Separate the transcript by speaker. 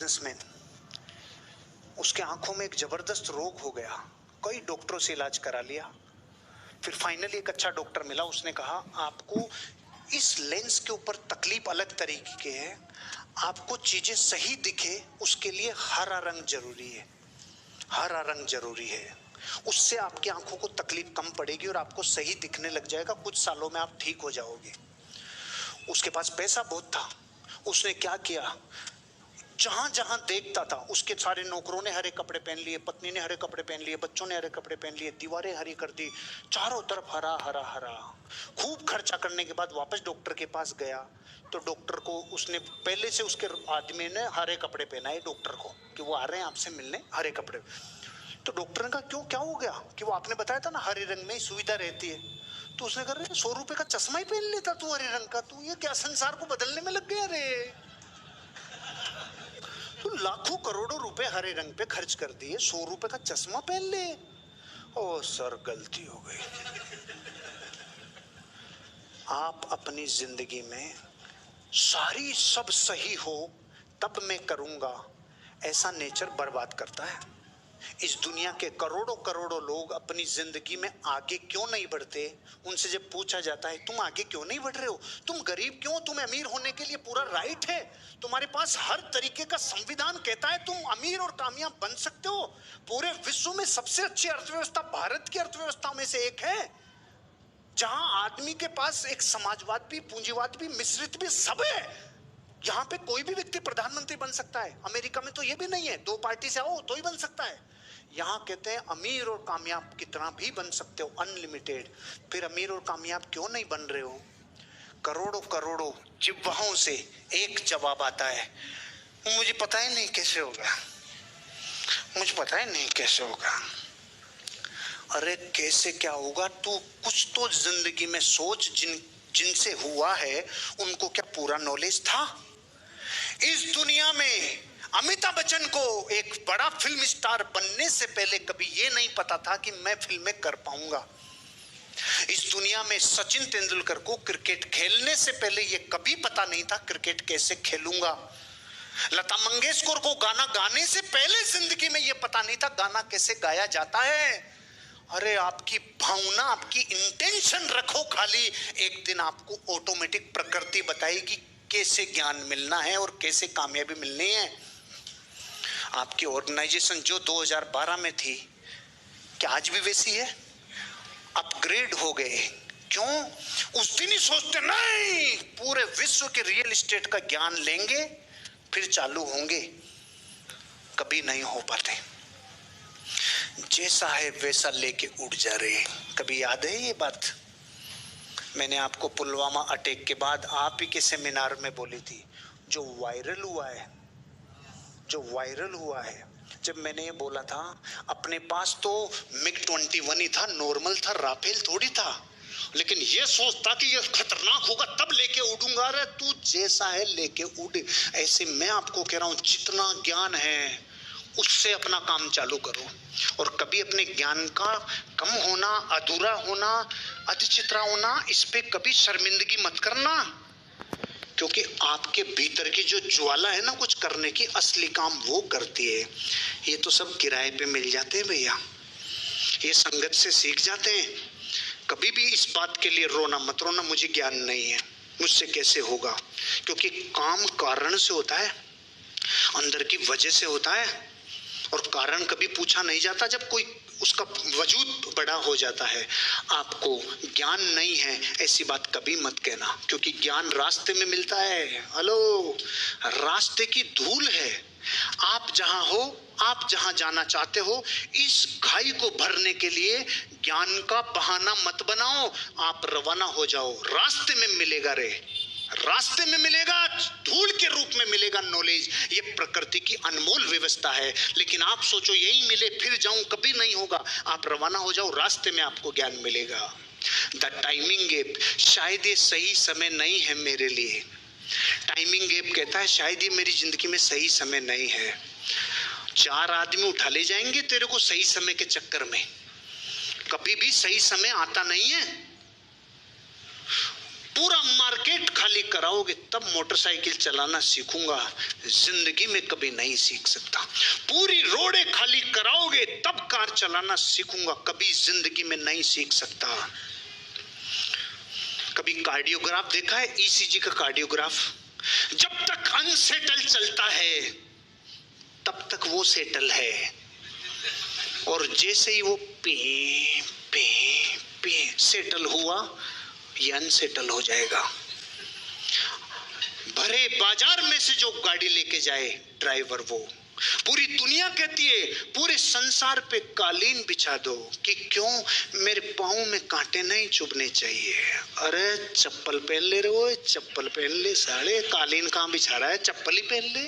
Speaker 1: Businessman, उसके आंखों में एक जबरदस्त रोग हो गया। कई डॉक्टरों से इलाज करा लिया, फिर फाइनली एक अच्छा डॉक्टर मिला। उसने कहा आपको इस लेंस के ऊपर तकलीफ अलग तरीके की है, आपको चीजें सही दिखे उसके लिए हरा रंग जरूरी है। हरा रंग जरूरी है, उससे आपकी आंखों को तकलीफ कम पड़ेगी और आपको सही दिखने लग जाएगा। कुछ सालों में आप ठीक हो जाओगे। उसके पास पैसा बहुत था। उसने क्या किया, जहां जहां देखता था उसके सारे नौकरों ने हरे कपड़े पहन लिए, पत्नी ने हरे कपड़े पहन लिए, बच्चों ने हरे कपड़े पहन लिए, दीवारें हरी कर दी, चारों तरफ हरा हरा हरा। खूब खर्चा करने के बाद वापस डॉक्टर के पास गया तो डॉक्टर को उसने पहले से उसके आदमी ने हरे कपड़े पहनाए डॉक्टर को कि वो आ रहे हैं आपसे मिलने हरे कपड़े। तो डॉक्टर ने कहा क्यों, क्या हो गया? कि वो आपने बताया था ना हरे रंग में ही सुविधा रहती है। तो उसने कहा 100 रुपए का चश्मा ही पहन लेता तू हरे रंग का, तू ये क्या संसार को बदलने में लग गया रे। तो लाखों करोड़ों रुपए हरे रंग पे खर्च कर दिए, 100 रुपए का चश्मा पहन ले। ओ सर, गलती हो गई। आप अपनी जिंदगी में सारी सब सही हो तब मैं करूंगा, ऐसा नेचर बर्बाद करता है। इस दुनिया के करोड़ों करोड़ों लोग अपनी जिंदगी में आगे क्यों नहीं बढ़ते? उनसे जब पूछा जाता है तुम आगे क्यों नहीं बढ़ रहे हो, तुम गरीब क्यों, तुम्हें अमीर होने के लिए पूरा राइट है, तुम्हारे पास हर तरीके का संविधान कहता है तुम अमीर और कामयाब बन सकते हो, पूरे विश्व में सबसे अच्छी अर्थव्यवस्था भारत की अर्थव्यवस्था में से एक है, जहां आदमी के पास एक समाजवाद भी, पूंजीवाद भी, मिश्रित भी, सब है। यहाँ पे कोई भी व्यक्ति प्रधानमंत्री बन सकता है। अमेरिका में तो ये भी नहीं है, 2 पार्टी से आओ तो ही बन सकता है। यहाँ कहते हैं अमीर और कामयाब कितना भी बन सकते हो, अनलिमिटेड। फिर अमीर और कामयाब क्यों नहीं बन रहे हो? करोड़ों करोड़ों जिह्वाओं से एक जवाब आता है, मुझे पता ही नहीं कैसे होगा, मुझे पता ही नहीं कैसे होगा। अरे कैसे क्या होगा? तू कुछ तो जिंदगी में सोच, जिनसे हुआ है उनको क्या पूरा नॉलेज था? इस दुनिया में अमिताभ बच्चन को एक बड़ा फिल्म स्टार बनने से पहले कभी ये नहीं पता था कि मैं फिल्में कर पाऊंगा। इस दुनिया में सचिन तेंदुलकर को क्रिकेट खेलने से पहले ये कभी पता नहीं था क्रिकेट कैसे खेलूंगा। लता मंगेशकर को गाना गाने से पहले जिंदगी में ये पता नहीं था गाना कैसे गाया जाता है। अरे आपकी भावना, आपकी इंटेंशन रखो खाली, एक दिन आपको ऑटोमेटिक प्रकृति बताएगी कैसे ज्ञान मिलना है और कैसे कामयाबी मिलनी है। आपकी ऑर्गेनाइजेशन जो 2012 में थी, क्या आज भी वैसी है? अपग्रेड हो गए क्यों? उस दिन ही सोचते नहीं पूरे विश्व के रियल एस्टेट का ज्ञान लेंगे फिर चालू होंगे, कभी नहीं हो पाते। जैसा है वैसा लेके उड़ जा रहे। कभी याद है ये बात? मैंने आपको पुलवामा अटैक के बाद आप ही के सेमिनार में बोली थी, जो वायरल हुआ है, जो वायरल हुआ है, जब मैंने ये बोला था अपने पास तो मिग-21 ही था, नॉर्मल था, राफेल थोड़ी था, लेकिन ये सोचता कि ये खतरनाक होगा तब लेके उड़ूंगा। रे तू जैसा है लेके उड़। ऐसे मैं आपको कह रहा हूं, जितना ज्ञान है उससे अपना काम चालू करो और कभी अपने ज्ञान का कम होना, अधूरा होना, अधिचित्रा होना, इस पे कभी शर्मिंदगी मत करना, क्योंकि आपके भीतर की जो ज्वाला है ना कुछ करने की, असली काम वो करती है। ये तो सब किराए पे मिल जाते हैं भैया, ये संगत से सीख जाते हैं। कभी भी इस बात के लिए रोना मत, रोना मुझे ज्ञान नहीं है, मुझसे कैसे होगा, क्योंकि काम कारण से होता है, अंदर की वजह से होता है, और कारण कभी पूछा नहीं जाता जब कोई उसका वजूद बड़ा हो जाता है। आपको ज्ञान नहीं है ऐसी बात कभी मत कहना, क्योंकि ज्ञान रास्ते में मिलता है। हेलो, रास्ते की धूल है। आप जहां हो, आप जहां जाना चाहते हो, इस खाई को भरने के लिए ज्ञान का बहाना मत बनाओ, आप रवाना हो जाओ। रास्ते में मिलेगा रे, रास्ते में मिलेगा, धूल के रूप में मिलेगा नॉलेज। ये प्रकृति की अनमोल व्यवस्था है, लेकिन आप सोचो यही मिले फिर जाऊं, कभी नहीं होगा। आप रवाना हो जाओ, रास्ते में आपको ज्ञान मिलेगा। द टाइमिंग गैप, शायद ये सही समय नहीं है मेरे लिए। टाइमिंग गैप कहता है शायद ये मेरी जिंदगी में सही समय नहीं है। 4 आदमी उठा ले जाएंगे तेरे को सही समय के चक्कर में, कभी भी सही समय आता नहीं है। पूरा मार्केट खाली कराओगे तब मोटरसाइकिल चलाना सीखूंगा, जिंदगी में कभी नहीं सीख सकता। पूरी रोडें खाली कराओगे तब कार चलाना सीखूंगा, कभी जिंदगी में नहीं सीख सकता। कभी कार्डियोग्राफ देखा है? ईसीजी का कार्डियोग्राफ, जब तक अनसेटल चलता है तब तक वो सेटल है, और जैसे ही वो पे पे पे सेटल हुआ, ये अनसेटल हो जाएगा। भरे बाजार में से जो गाड़ी लेके जाए ड्राइवर, वो पूरी दुनिया कहती है पूरे संसार पे कालीन बिछा दो कि क्यों, मेरे पाँव में कांटे नहीं चुभने चाहिए। अरे चप्पल पहन ले रे, वो चप्पल पहन ले, साले कालीन कहाँ बिछा रहा है, चप्पल ही पहन ले।